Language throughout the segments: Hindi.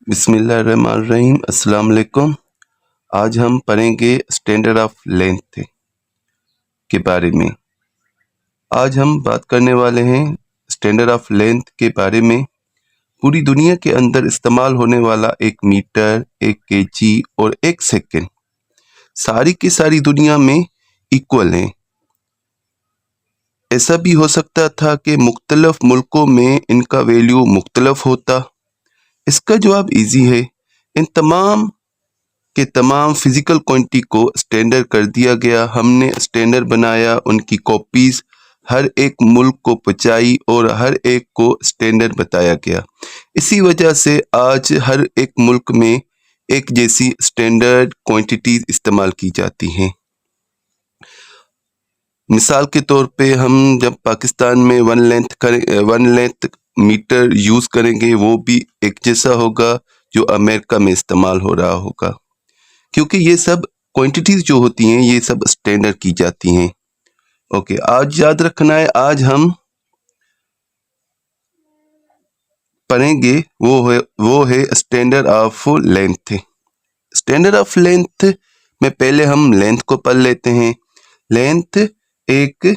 बिस्मिल्लाहिर्रहमानिर्रहीम। अस्सलाम वालेकुम। आज हम पढ़ेंगे स्टैंडर्ड ऑफ लेंथ के बारे में। आज हम बात करने वाले हैं स्टैंडर्ड ऑफ लेंथ के बारे में। पूरी दुनिया के अंदर इस्तेमाल होने वाला एक मीटर, एक केजी और एक सेकंड सारी की सारी दुनिया में इक्वल हैं। ऐसा भी हो सकता था कि मुख्तलिफ मुल्कों में इनका वैल्यू मुख्तलिफ होता। इसका जवाब इजी है। इन तमाम के तमाम फिजिकल क्वांटिटी को स्टैंडर्ड कर दिया गया। हमने स्टैंडर्ड बनाया, उनकी कॉपीज हर एक मुल्क को पहुंचाई और हर एक को स्टैंडर्ड बताया गया। इसी वजह से आज हर एक मुल्क में एक जैसी स्टैंडर्ड क्वांटिटीज इस्तेमाल की जाती हैं। मिसाल के तौर पे हम जब पाकिस्तान में वन लेंथ मीटर यूज करेंगे, वो भी एक जैसा होगा जो अमेरिका में इस्तेमाल हो रहा होगा, क्योंकि ये सब क्वांटिटीज जो होती हैं ये सब स्टैंडर्ड की जाती हैं। ओके, आज याद रखना है, आज हम पढ़ेंगे वो है standard of length. Standard of length में पहले हम लेंथ को पढ़ लेते हैं। लेंथ एक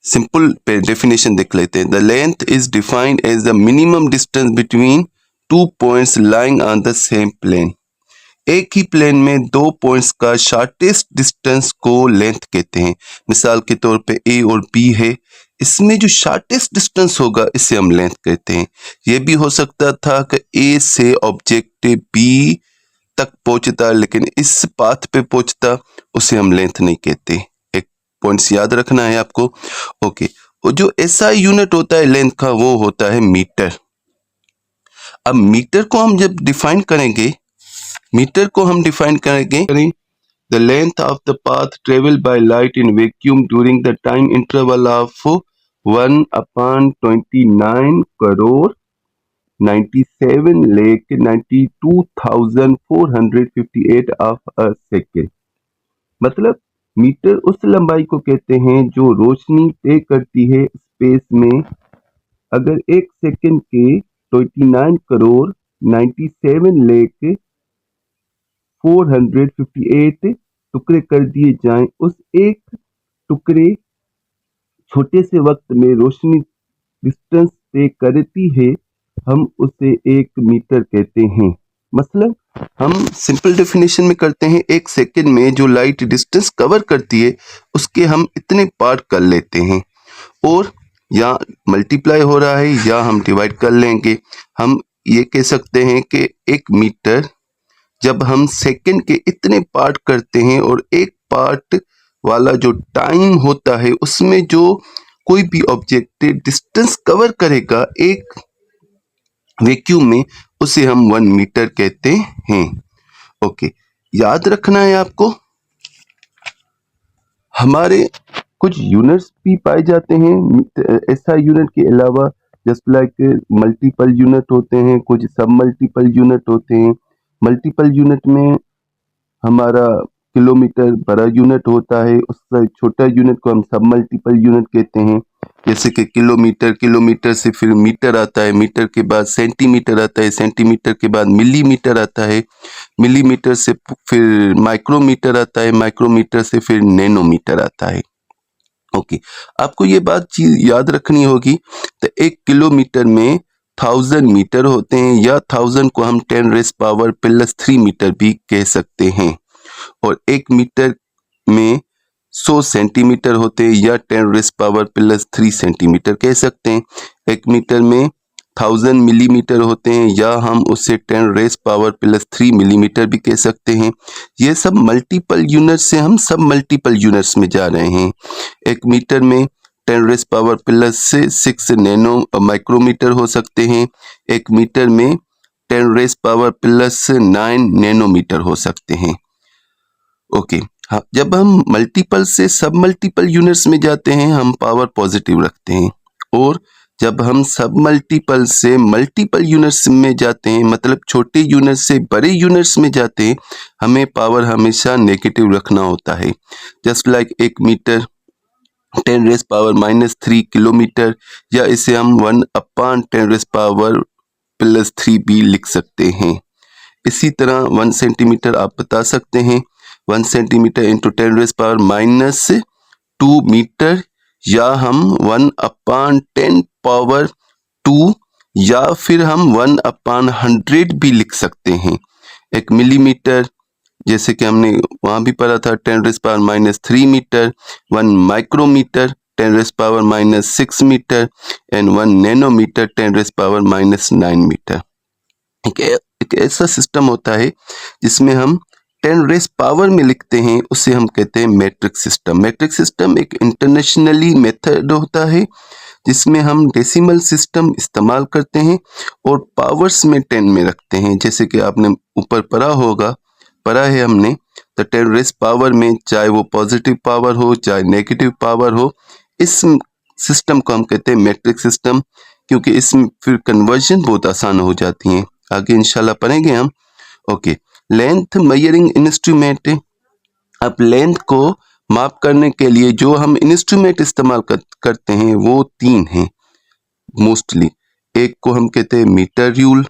सिंपल डेफिनेशन देख लेते हैं। The length is defined as the minimum distance between two points lying on the same plane. एक ही प्लेन में दो पॉइंट्स का शॉर्टेस्ट डिस्टेंस को लेंथ कहते हैं। मिसाल के तौर पे ए और बी है, इसमें जो शॉर्टेस्ट डिस्टेंस होगा इसे हम लेंथ कहते हैं। यह भी हो सकता था कि ए से ऑब्जेक्ट बी तक पहुंचता लेकिन इस पाथ पे पहुंचता, उसे हम लेंथ नहीं कहते। एक पॉइंट्स याद रखना है आपको। ओके, और जो ऐसा यूनिट होता है लेंथ का वो होता है मीटर। अब मीटर को हम जब डिफाइन करेंगे, the length of the path traveled by light in vacuum during the time interval of 1/29 crore 97,92,458 of a second। मतलब मीटर उस लंबाई को कहते हैं जो रोशनी तय करती है स्पेस में। अगर एक सेकंड के 29 करोड़ 97 लाख 458 टुकड़े कर दिए जाएं, उस एक टुकड़े छोटे से वक्त में रोशनी डिस्टेंस तय करती है, हम उसे एक मीटर कहते हैं। मतलब हम सिंपल डेफिनेशन में करते हैं, एक सेकंड में जो लाइट डिस्टेंस कवर करती है उसके हम इतने पार्ट कर लेते हैं, और या मल्टीप्लाई हो रहा है या हम डिवाइड कर लेंगे। हम ये कह सकते हैं कि एक मीटर जब हम सेकंड के इतने पार्ट करते हैं और एक पार्ट वाला जो टाइम होता है उसमें जो कोई भी ऑब्जेक्ट डिस्टेंस कवर करेगा एक वैक्यूम में, उसे हम 1 मीटर कहते हैं। ओके, याद रखना है आपको। हमारे कुछ यूनिट्स भी पाए जाते हैं ऐसा यूनिट के अलावा, जस्ट लाइक मल्टीपल यूनिट होते हैं, कुछ सब मल्टीपल यूनिट होते हैं। मल्टीपल यूनिट में हमारा किलोमीटर बड़ा यूनिट होता है, उससे छोटा यूनिट को हम सब मल्टीपल यूनिट कहते हैं। जैसे कि किलोमीटर से फिर मीटर आता है, मीटर के बाद सेंटीमीटर आता है, सेंटीमीटर के बाद मिलीमीटर आता है, मिलीमीटर से फिर माइक्रोमीटर आता है, माइक्रोमीटर से फिर नैनोमीटर आता है। ओके, आपको ये बात चीज याद रखनी होगी। तो 1 किलोमीटर में 1000 मीटर होते हैं, या 1000 को हम 10⁻³ मीटर भी कह सकते हैं। और 1 मीटर में 100 सेंटीमीटर होते हैं, या 10⁻³ सेंटीमीटर कह सकते हैं। 1 मीटर में 1000 मिलीमीटर होते हैं, या हम उसे 10⁻³ मिलीमीटर भी कह सकते हैं। ये सब मल्टीपल यूनिट से हम सब मल्टीपल यूनिट्स में जा रहे हैं। 1 मीटर में 10⁻6 नैनो माइक्रोमीटर हो सकते हैं, 1 मीटर में 10⁻9 नैनोमीटर हो सकते हैं। ओके, हाँ, जब हम मल्टीपल से सब मल्टीपल यूनिट्स में जाते हैं हम पावर पॉजिटिव रखते हैं, और जब हम सब मल्टीपल से मल्टीपल यूनिट्स में जाते हैं, मतलब छोटे यूनिट से बड़े यूनिट्स में जाते हैं, हमें पावर हमेशा नेगेटिव रखना होता है। जस्ट लाइक 1 मीटर 10⁻³ किलोमीटर, या इसे हम 1/10⁻³ +3 भी लिख सकते हैं। इसी तरह 1 सेंटीमीटर आप बता सकते हैं 1 सेंटीमीटर इंटू 10⁻²⁻2 मीटर, या हम 1/10⁻², या फिर हम 1/100 भी लिख सकते हैं। एक मिलीमीटर, जैसे कि हमने वहाँ भी पढ़ा था 10⁻³ metre, 1 micrometre 10⁻⁻6 metre and 1 nanometre 10⁻⁻9 metre. एक ऐसा सिस्टम होता है जिसमें हम 10 पावर में लिखते हैं, उसे हम कहते हैं मैट्रिक सिस्टम। मैट्रिक सिस्टम एक इंटरनेशनली मेथड होता है जिसमें हम डेसिमल सिस्टम इस्तेमाल करते हैं और पावर्स में 10 में रखते हैं। जैसे कि आपने ऊपर पढ़ा है हमने, तो 10 पावर में चाहे वो पॉजिटिव पावर हो चाहे नेगेटिव पावर हो, इस सिस्टम को हम कहते हैं मैट्रिक सिस्टम, क्योंकि इसमें फिर कन्वर्जन बहुत आसान हो जाती है। आगे इंशाल्लाह पढ़ेंगे हम। Okay, length measuring instrument. अब लेंथ को माप करने के लिए जो हम इंस्ट्रूमेंट इस्तेमाल करते हैं वो 3 हैं मोस्टली। एक को हम कहते हैं मीटर रूल,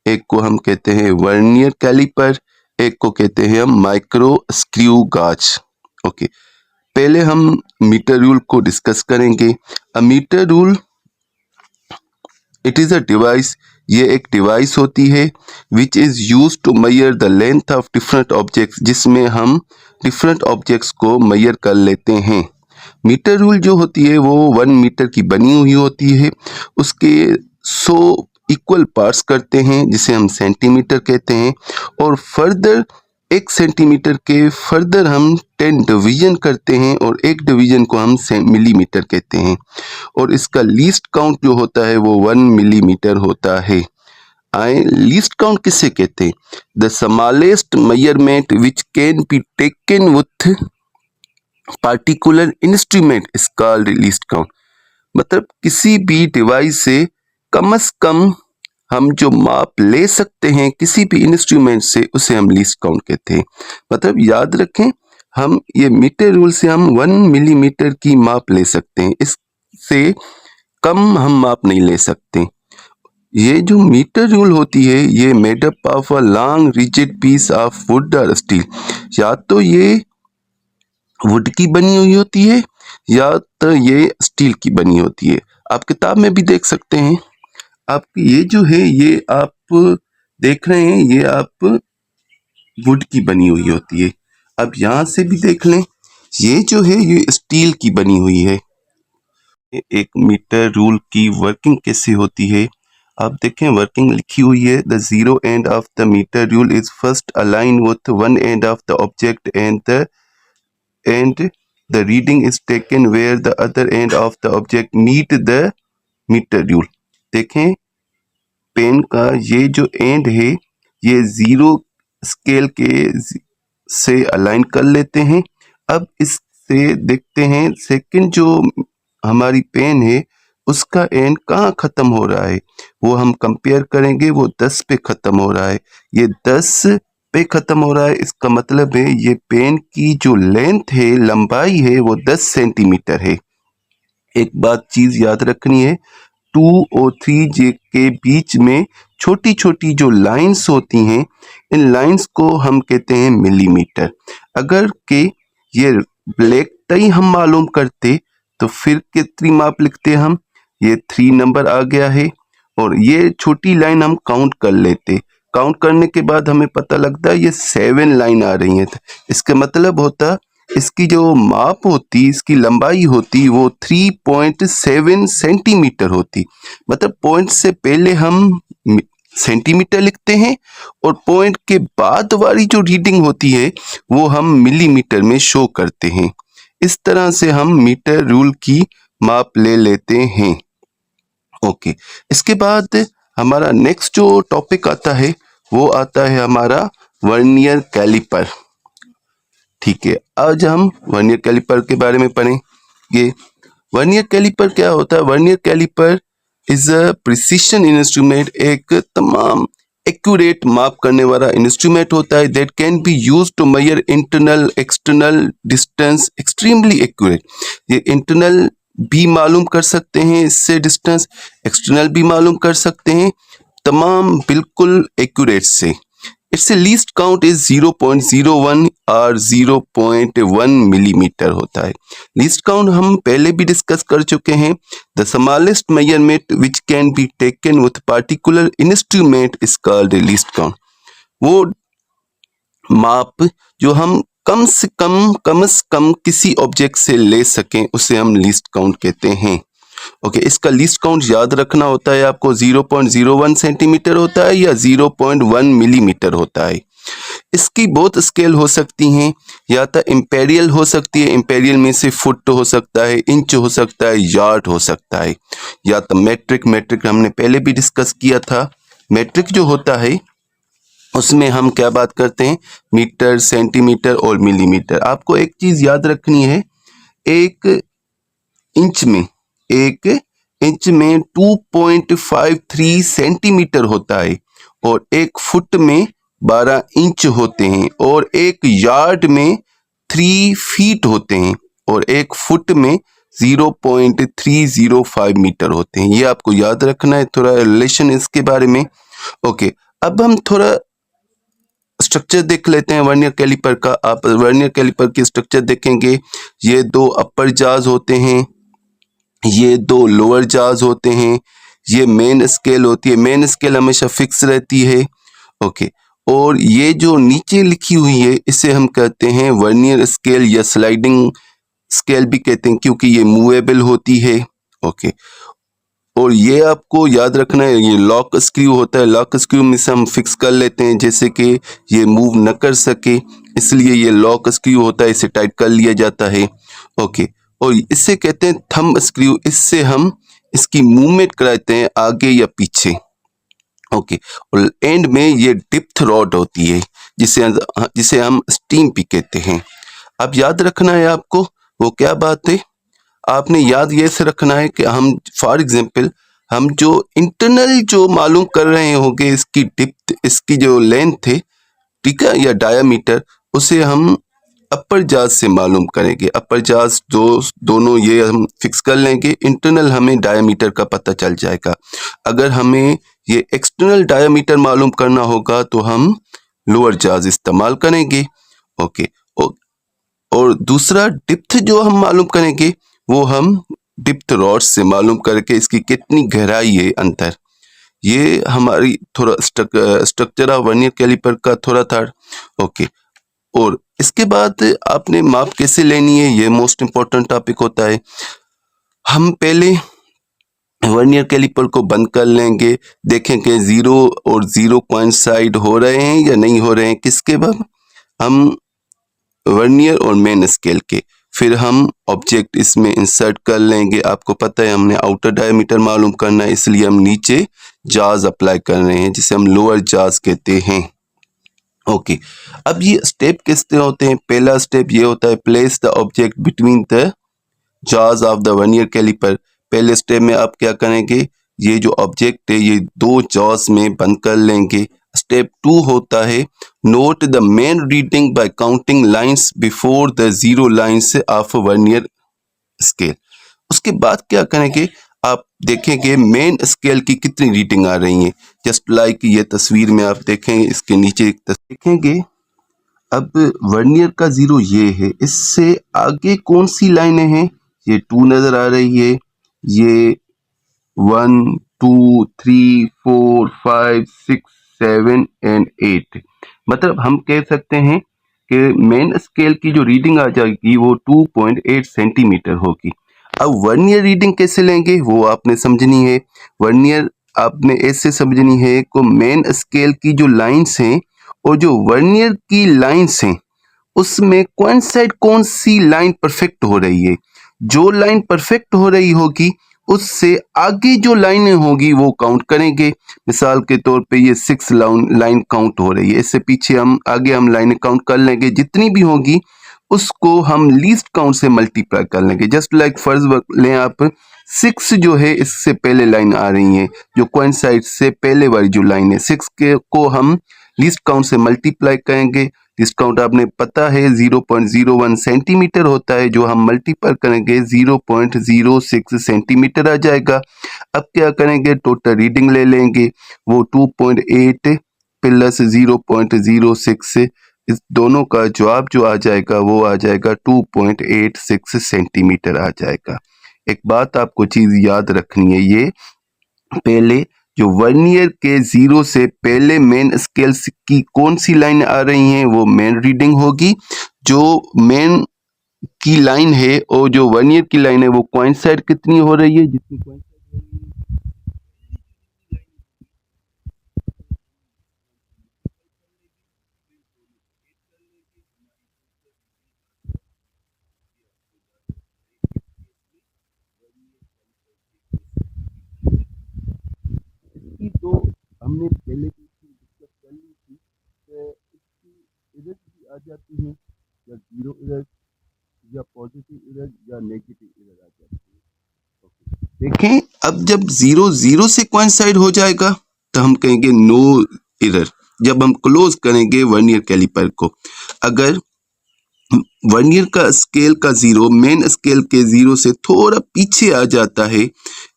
एक को हम कहते हैं वर्नियर कैलिपर, एक को कहते हैं हम माइक्रो स्क्रू गाज। ओके, पहले हम मीटर रूल को डिस्कस करेंगे। A metre rule it is a device, ये एक डिवाइस होती है which is use to measure the length of different objects, जिसमें हम डिफरेंट ऑब्जेक्ट्स को मेजर कर लेते हैं। मीटर रूल जो होती है वो 1 मीटर की बनी हुई होती है, उसके 100 इक्वल पार्ट्स करते हैं जिसे हम सेंटीमीटर कहते हैं, और फर्दर 1 सेंटीमीटर के फर्दर हम 10 डिवीजन करते हैं और 1 डिवीजन को हम मिलीमीटर कहते हैं, और इसका लीस्ट काउंट जो होता है वो 1 मिलीमीटर होता है। आए लीस्ट काउंट किसे कहते हैं? The smallest measurement which can be taken with particular instrument is called least count. मतलब किसी भी डिवाइस से कम हम जो माप ले सकते हैं किसी भी इंस्ट्रूमेंट से, उसे हम लीस्ट काउंट कहते हैं। मतलब याद रखें, हम ये मीटर रूल से हम 1 मिलीमीटर की माप ले सकते हैं, इससे कम हम माप नहीं ले सकते। ये जो मीटर रूल होती है ये made up of a long rigid piece of wood और स्टील। या तो ये वुड की बनी हुई होती है या तो ये स्टील की बनी होती है। आप किताब में भी देख सकते हैं। आप ये जो है ये आप देख रहे हैं, ये आप वुड की बनी हुई होती है। अब यहाँ से भी देख लें, ये जो है ये स्टील की बनी हुई है। एक मीटर रूल की वर्किंग कैसे होती है आप देखें, वर्किंग लिखी हुई है। The zero end of the metre rule is first align with one end of the object and the reading is taken where the other end of the object meet the meter rule। देखें, पेन का ये जो एंड है ये 0 स्केल के से अलाइन कर लेते हैं। अब इससे देखते हैं सेकंड जो हमारी पेन है उसका एंड कहाँ ख़त्म हो रहा है, वो हम कंपेयर करेंगे, वो 10 पे ख़त्म हो रहा है। ये 10 पे ख़त्म हो रहा है, इसका मतलब है ये पेन की जो लेंथ है, लंबाई है, वो 10 सेंटीमीटर है। एक बात चीज़ याद रखनी है, 2 और 3 जे के बीच में छोटी छोटी जो लाइंस होती हैं, इन लाइंस को हम कहते हैं मिलीमीटर। अगर के ये ब्लैक तय हम मालूम करते तो फिर कितनी माप लिखते हम, ये 3 नंबर आ गया है, और ये छोटी लाइन हम काउंट कर लेते। काउंट करने के बाद हमें पता लगता है ये 7 लाइन आ रही हैं। इसका मतलब होता इसकी जो माप होती, इसकी लंबाई होती वो 3.7 सेंटीमीटर होती। मतलब पॉइंट से पहले हम सेंटीमीटर लिखते हैं और पॉइंट के बाद वाली जो रीडिंग होती है वो हम मिलीमीटर में शो करते हैं। इस तरह से हम मीटर रूल की माप ले लेते हैं। ओके, इसके बाद हमारा नेक्स्ट जो टॉपिक आता है वो आता है हमारा वर्नियर कैलिपर। ठीक है, आज हम वर्नियर कैलिपर के बारे में पढ़ेंगे। वर्नियर कैलिपर क्या होता है? Vernier caliper is a precision instrument, एक तमाम एक्यूरेट माप करने वाला इंस्ट्रूमेंट होता है। That can be use to measure internal external distance extremely accurate. ये इंटरनल भी मालूम कर सकते हैं इससे डिस्टेंस, एक्सटर्नल भी मालूम कर सकते हैं। तमाम बिल्कुल एक्यूरेट से। इससे लीस्ट काउंट इज 0.01 और 0.1 मिलीमीटर होता है। लीस्ट काउंट हम पहले भी डिस्कस कर चुके हैं। The smallest measurement which can be taken with particular instrument is called least count. वो माप जो हम कम से कम किसी ऑब्जेक्ट से ले सकें उसे हम लीस्ट काउंट कहते हैं। ओके, इसका लीस्ट काउंट याद रखना होता है आपको। 0.01 सेंटीमीटर होता है या 0.1 मिलीमीटर होता है। इसकी बहुत स्केल हो सकती हैं, या तो इंपेरियल हो सकती है, इंपेरियल में से फुट हो सकता है, इंच हो सकता है, यार्ड हो सकता है, या तो मेट्रिक हमने पहले भी डिस्कस किया था। मेट्रिक जो होता है उसमें हम क्या बात करते हैं, मीटर, सेंटीमीटर और मिलीमीटर। आपको एक चीज याद रखनी है, एक इंच में 2.53 सेंटीमीटर होता है, और एक फुट में 12 इंच होते हैं, और एक यार्ड में 3 फीट होते हैं, और एक फुट में 0.305 मीटर होते हैं। ये आपको याद रखना है, थोड़ा रिलेशन इसके बारे में। ओके, अब हम थोड़ा स्ट्रक्चर देख लेते हैं वर्नियर कैलिपर का। आप वर्नियर कैलिपर की स्ट्रक्चर देखेंगे, ये 2 अपर जाज होते हैं, ये 2 लोअर जाज होते हैं, ये मेन स्केल होती है। मेन स्केल हमेशा फिक्स रहती है। ओके, और ये जो नीचे लिखी हुई है इसे हम कहते हैं वर्नियर स्केल या स्लाइडिंग स्केल भी कहते हैं, क्योंकि ये मूवेबल होती है। ओके, और ये आपको याद रखना है, ये लॉक स्क्रू होता है। लॉक स्क्रू में से हम फिक्स कर लेते हैं जैसे कि ये मूव न कर सके, इसलिए ये लॉक स्क्रू होता है, इसे टाइट कर लिया जाता है। ओके, और इसे कहते हैं थंब स्क्रू। इससे हम इसकी मूवमेंट कराते हैं आगे या पीछे। ओके, और एंड में ये डिप्थ रॉड होती है जिसे हम स्टीम भी कहते हैं। अब याद रखना है आपको, वो क्या बात है, आपने याद ये से रखना है कि हम फॉर एग्जांपल हम जो इंटरनल जो मालूम कर रहे होंगे, इसकी डिप्थ, इसकी जो लेंथ है, ठीक है, या डायामीटर, उसे हम अपर जाज से मालूम करेंगे। अपर जाज दोनों ये हम फिक्स कर लेंगे, इंटरनल हमें डायामीटर का पता चल जाएगा। अगर हमें ये एक्सटर्नल डायामीटर मालूम करना होगा तो हम लोअर जाज इस्तेमाल करेंगे। ओके, और दूसरा डिप्थ जो हम मालूम करेंगे वो हम डिप्थ रॉड से मालूम करके इसकी कितनी गहराई है अंतर। ये हमारी थोड़ा स्ट्रक्चर ऑफ वर्नियर कैलिपर का थोड़ा था। ओके, और इसके बाद आपने माप कैसे लेनी है, ये मोस्ट इम्पोर्टेंट टॉपिक होता है। हम पहले वर्नियर कैलिपर को बंद कर लेंगे, देखेंगे 0 और 0 कोइंसाइड हो रहे हैं या नहीं हो रहे हैं। किसके बाद, हम वर्नियर और मेन स्केल के। फिर हम ऑब्जेक्ट इसमें इंसर्ट कर लेंगे। आपको पता है हमने आउटर डायमीटर मालूम करना है, इसलिए हम नीचे जाज अप्लाई कर रहे हैं जिसे हम लोअर जाज कहते हैं। ओके, अब ये स्टेप किस तरह होते हैं। पहला स्टेप ये होता है, place the object between the जाज ऑफ द वर्नियर कैलिपर। पहले स्टेप में आप क्या करेंगे, ये जो ऑब्जेक्ट है ये 2 जाज में बंद कर लेंगे। स्टेप 2 होता है, note the main reading by counting lines before the 0 lines of vernier scale. उसके बाद क्या करेंगे, आप देखेंगे मेन स्केल की कितनी रीडिंग आ रही है। जस्ट लाइक ये तस्वीर में आप देखें, इसके नीचे एक देखेंगे। अब वर्नियर का 0 ये है, इससे आगे कौन सी लाइनें हैं, ये 2 नजर आ रही है, ये 1 2 3 4 5 6 7 एंड 8। मतलब हम कह सकते हैं कि मेन स्केल की जो रीडिंग आ जाएगी वो 2.8 सेंटीमीटर होगी। अब वर्नियर रीडिंग कैसे लेंगे वो आपने समझनी है। वर्नियर आपने ऐसे समझनी है कि मेन स्केल की जो लाइंस हैं और जो वर्नियर की लाइंस हैं उसमें कौन सी लाइन परफेक्ट हो रही है। जो लाइन परफेक्ट हो रही होगी उससे आगे जो लाइनें होगी वो काउंट करेंगे। मिसाल के तौर पे ये 6 लाइन काउंट हो रही है, इससे पीछे हम आगे हम लाइनें काउंट कर लेंगे, जितनी भी होगी उसको हम लीस्ट काउंट से मल्टीप्लाई कर लेंगे। जस्ट लाइक फर्ज लें आप 6 जो है इससे पहले लाइन आ रही है, जो कोइंसाइड से पहले वाली जो लाइन है 6 के को हम लीस्ट काउंट से मल्टीप्लाई करेंगे। लीस्ट काउंट आपने पता है 0.01 सेंटीमीटर होता है, जो हम मल्टीप्लाई करेंगे 0.06 सेंटीमीटर आ जाएगा। अब क्या करेंगे, टोटल रीडिंग ले लेंगे, वो 2.8 प्लस 0.06, इस दोनों का जवाब जो आ जाएगा वो आ जाएगा 2.86 सेंटीमीटर आ जाएगा। एक बात आपको चीज याद रखनी है, ये पहले जो वर्नियर के 0 से पहले मेन स्केल की कौन सी लाइन आ रही हैं वो मेन रीडिंग होगी। जो मेन की लाइन है और जो वर्नियर की लाइन है वो कोइंसाइड कितनी हो रही है, जितनी कोइंसाइड हो रही है इसकी तो हमने पहले भी डिस्कस कर ली थी, तो इसकी एरर भी आ जाती है, या जीरो एरर या पॉजिटिव एरर या नेगेटिव एरर आ जाती है। देखें, अब जब 0 से कोइंसाइड हो जाएगा तो हम कहेंगे नो एरर। जब हम क्लोज करेंगे वर्नियर कैलिपर को, अगर वर्नियर का स्केल का 0 मेन स्केल के 0 से थोड़ा पीछे आ जाता है,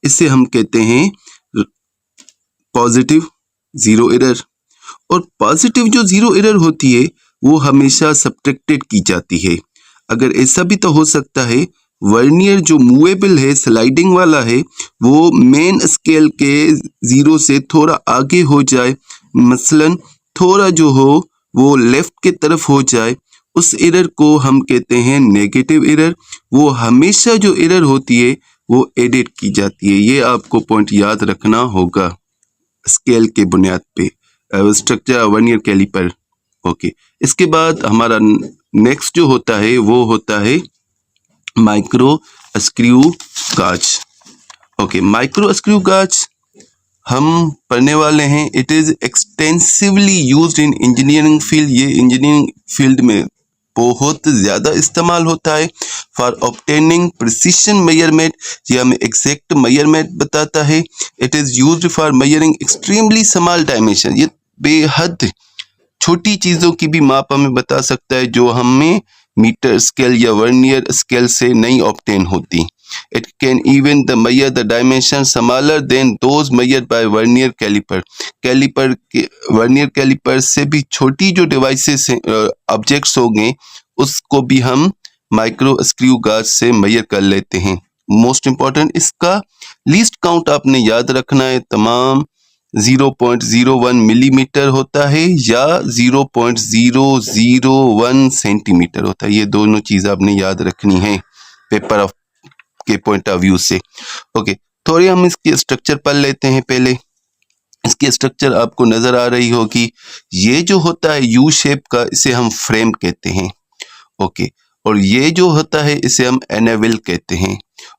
इसे हम कहते हैं पॉजिटिव 0 एरर। और पॉजिटिव जो 0 एरर होती है वो हमेशा सब्ट्रैक्टेड की जाती है। अगर ऐसा भी तो हो सकता है वर्नियर जो मूवेबल है, स्लाइडिंग वाला है, वो मेन स्केल के 0 से थोड़ा आगे हो जाए, मसलन थोड़ा जो हो वो लेफ्ट की तरफ हो जाए, उस एरर को हम कहते हैं नेगेटिव एरर। वो हमेशा जो एरर होती है वो एडिट की जाती है। ये आपको पॉइंट याद रखना होगा स्केल के बुनियाद पे, स्ट्रक्चर वर्नियर कैलिपर। ओके, इसके बाद हमारा नेक्स्ट जो होता है वो होता है माइक्रो स्क्रू गाज। ओके, माइक्रो स्क्रू गाज हम पढ़ने वाले हैं। It is extensively used in engineering field. ये इंजीनियरिंग फील्ड में बहुत ज़्यादा इस्तेमाल होता है फॉर ऑब्टेनिंग प्रिसिशन मेजरमेंट। ये हमें एग्जैक्ट मेजरमेंट बताता है। It is used for measuring extremely small dimension. ये बेहद छोटी चीज़ों की भी माप हमें बता सकता है जो हमें मीटर स्केल या वर्नियर स्केल से नहीं ऑब्टेन होती। It can even measure the dimension smaller than those measured by vernier caliper. Caliper के वर्नियर कैलिपर से भी छोटी जो डिवाइसेस ऑब्जेक्ट्स होंगे उसको भी हम माइक्रो स्क्रू गाज से मेजर कर लेते हैं। मोस्ट इम्पॉर्टेंट, इसका लीस्ट काउंट आपने याद रखना है। तमाम 0.01 मिलीमीटर होता है या 0.001 सेंटीमीटर होता है। ये दोनों चीज आपने याद रखनी है पेपर ऑफ के पॉइंट ऑफ व्यू से। ओके, थोड़ी हम इसकी स्ट्रक्चर पढ़ लेते हैं। पहले इसकी स्ट्रक्चर आपको नजर आ रही होगी। ये जो होता है यू शेप का, इसे हम फ्रेम कहते हैं। ओके, और ये जो होता है इसे हम एनेविल कहते हैं।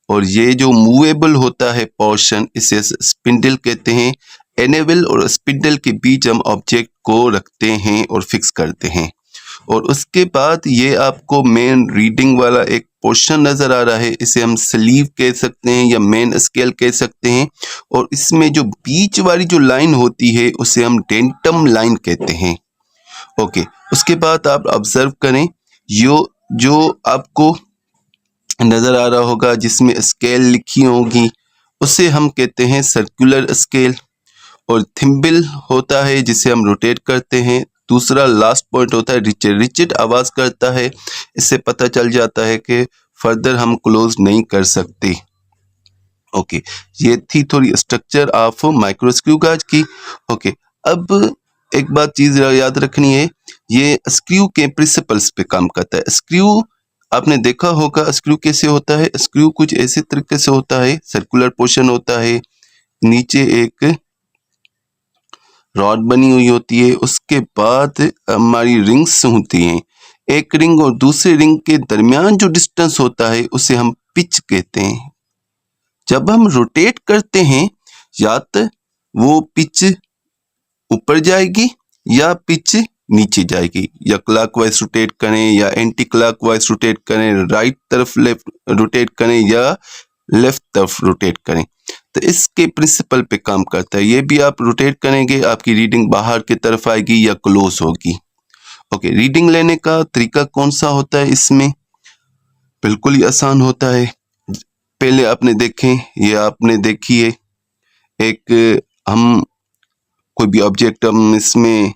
और ये जो मूवेबल होता है पोर्शन, इसे स्पिंडल कहते हैं। एनेविल और स्पिंडल के बीच हम ऑब्जेक्ट को रखते हैं और फिक्स करते हैं। और उसके बाद ये आपको मेन रीडिंग वाला एक पोर्शन नजर आ रहा है, इसे हम स्लीव कह सकते हैं या मेन स्केल कह सकते हैं। और इसमें जो बीच वाली जो लाइन होती है उसे हम डेंटम लाइन कहते हैं। ओके, उसके बाद आप ऑब्जर्व करें, जो आपको नजर आ रहा होगा जिसमें स्केल लिखी होगी उसे हम कहते हैं सर्कुलर स्केल। और थिम्बल होता है जिसे हम रोटेट करते हैं। दूसरा लास्ट पॉइंट होता है रिचेट। रिचेट आवाज करता है, इससे पता चल जाता है कि फर्दर हम क्लोज नहीं कर सकते। ओके, ये थी थोड़ी स्ट्रक्चर ऑफ माइक्रो स्क्रू गाज की। ओके, अब एक बात चीज याद रखनी है, ये स्क्रू के प्रिंसिपल्स पे काम करता है। स्क्रू आपने देखा होगा स्क्रू कैसे होता है। स्क्रू कुछ ऐसे तरीके से होता है, सर्कुलर पोर्शन होता है, नीचे एक रॉड बनी हुई होती है, उसके बाद हमारी रिंग्स होती हैं। एक रिंग और दूसरे रिंग के दरमियान जो डिस्टेंस होता है उसे हम पिच कहते हैं। जब हम रोटेट करते हैं या तो वो पिच ऊपर जाएगी या पिच नीचे जाएगी, या क्लॉकवाइज रोटेट करें या एंटी क्लॉकवाइज रोटेट करें, राइट तरफ लेफ्ट रोटेट करें या लेफ्ट तरफ रोटेट करें, तो इसके प्रिंसिपल पे काम करता है। ये भी आप रोटेट करेंगे आपकी रीडिंग बाहर की तरफ आएगी या क्लोज होगी। ओके, रीडिंग लेने का तरीका कौन सा होता है इसमें? बिल्कुल ही आसान होता है। पहले आपने देखें, ये आपने देखी है एक हम कोई भी ऑब्जेक्ट हम इसमें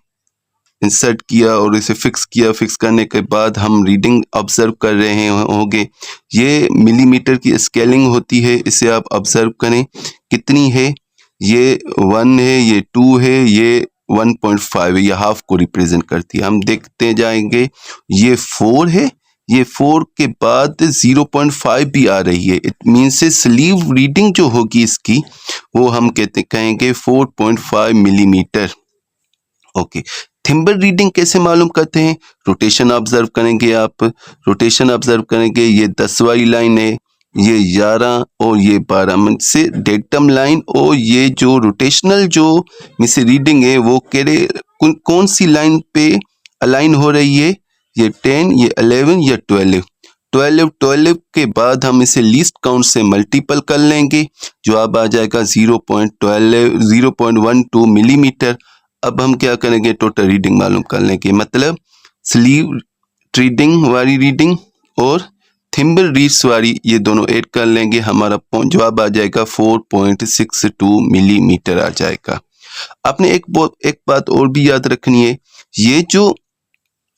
इंसर्ट किया और इसे फिक्स किया, फिक्स करने के बाद हम रीडिंग ऑब्जर्व कर रहे होंगे। ये मिलीमीटर की स्केलिंग होती है, इसे आप ऑब्जर्व करें कितनी है। ये 1 है, ये 2 है, ये 1.5 है, ये हाफ को रिप्रेजेंट करती है। हम देखते जाएंगे, ये 4 है, ये 4 के बाद 0.5 भी आ रही है। इट मीन्स स्लीव रीडिंग जो होगी इसकी, वो हम कहेंगे 4.5 मिलीमीटर। ओके, थिम्बल रीडिंग कैसे मालूम करते हैं? रोटेशन ऑब्जर्व करेंगे आप, रोटेशन ऑब्जर्व करेंगे, ये 10 वाली लाइन है, ये 11 और ये 12 में से डेटम लाइन, और ये जो रोटेशनल जो मिस रीडिंग है वो कौन सी लाइन पे अलाइन हो रही है? ये 10, ये 11 या 12 के बाद हम इसे लीस्ट काउंट से मल्टीपल कर लेंगे, जवाब आ जाएगा 0.12 मिलीमीटर। अब हम क्या करेंगे? टोटल रीडिंग मालूम कर लेंगे, मतलब स्लीव रीडिंग वाली रीडिंग और थिम्बल रीड्स वाली, ये दोनों ऐड कर लेंगे, हमारा जवाब आ जाएगा 4.62 मिलीमीटर आ जाएगा। आपने एक बात और भी याद रखनी है, ये जो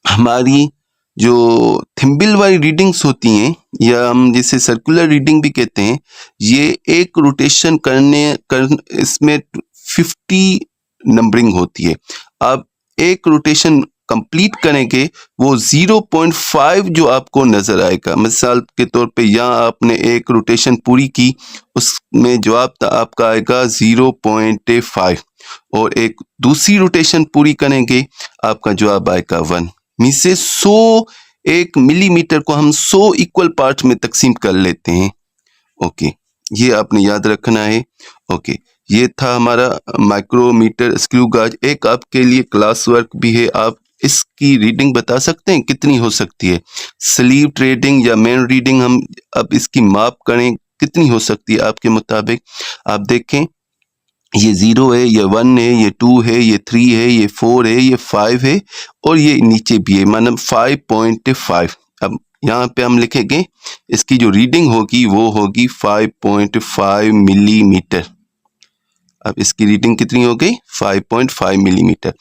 हमारी जो थिम्बल वाली रीडिंग्स होती हैं, या हम जिसे सर्कुलर रीडिंग भी कहते हैं, ये एक रोटेशन इसमें 50 नंबरिंग होती है। आप एक रोटेशन कंप्लीट करेंगे, वो 0.5 जो आपको नजर आएगा। मिसाल के तौर पे यहाँ आपने एक रोटेशन पूरी की, उसमें जवाब आपका आएगा 0.5, और एक दूसरी रोटेशन पूरी करेंगे, आपका जवाब आएगा 1। मीन्स 100 एक मिलीमीटर को हम 100 इक्वल पार्ट में तकसीम कर लेते हैं। ओके, ये आपने याद रखना है। ओके, ये था हमारा माइक्रोमीटर स्क्रू गाज। एक आपके लिए क्लास वर्क भी है, आप इसकी रीडिंग बता सकते हैं कितनी हो सकती है? स्लीव रीडिंग या मेन रीडिंग हम अब इसकी माप करें, कितनी हो सकती है आपके मुताबिक? आप देखें, ये 0 है, ये 1 है, ये 2 है, ये 3 है, ये 4 है, ये 5 है, और ये नीचे भी है, मतलब 5.5। अब यहाँ पे हम लिखेंगे, इसकी जो रीडिंग होगी वो होगी 5.5 मिलीमीटर। अब इसकी रीडिंग कितनी हो गई? 5.5 मिलीमीटर।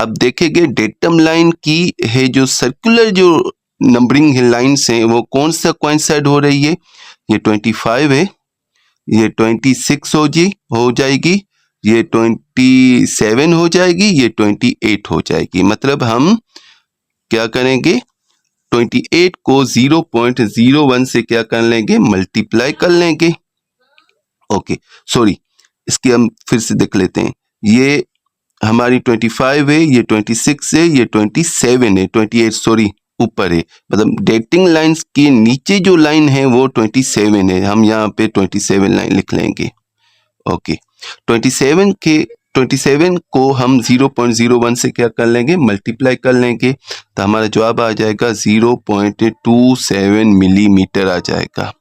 अब देखेंगे डेटम लाइन की है जो सर्कुलर जो नंबरिंग है, लाइन्स हैं, वो कौन सा कोइंसाइड हो रही है? ये 25 है, ये 26 हो जाएगी, ये 27 हो जाएगी, ये 28 हो जाएगी। मतलब हम क्या करेंगे? 28 को 0.01 से क्या कर लेंगे? मल्टीप्लाई कर लेंगे। ओके, सॉरी, इसकी हम फिर से देख लेते हैं। ये हमारी 25 है, ये 26 है, ये 27 है, 28 सॉरी ऊपर है, मतलब डेटिंग लाइंस के नीचे जो लाइन है वो 27 है, हम यहाँ पे 27 लाइन लिख लेंगे। ओके, 27 को हम 0.01 से क्या कर लेंगे? मल्टीप्लाई कर लेंगे, तो हमारा जवाब आ जाएगा 0.27 मिलीमीटर आ जाएगा।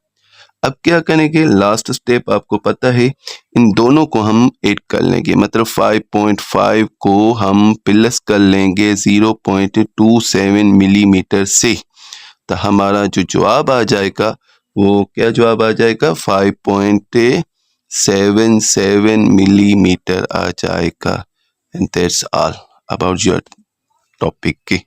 अब क्या करेंगे? लास्ट स्टेप आपको पता है, इन दोनों को हम ऐड कर लेंगे, मतलब 5.5 को हम प्लस कर लेंगे 0.27 मिलीमीटर से, तो हमारा जो जवाब आ जाएगा वो क्या जवाब आ जाएगा? 5.77 millimeter आ जाएगा। And that's all about your topic की।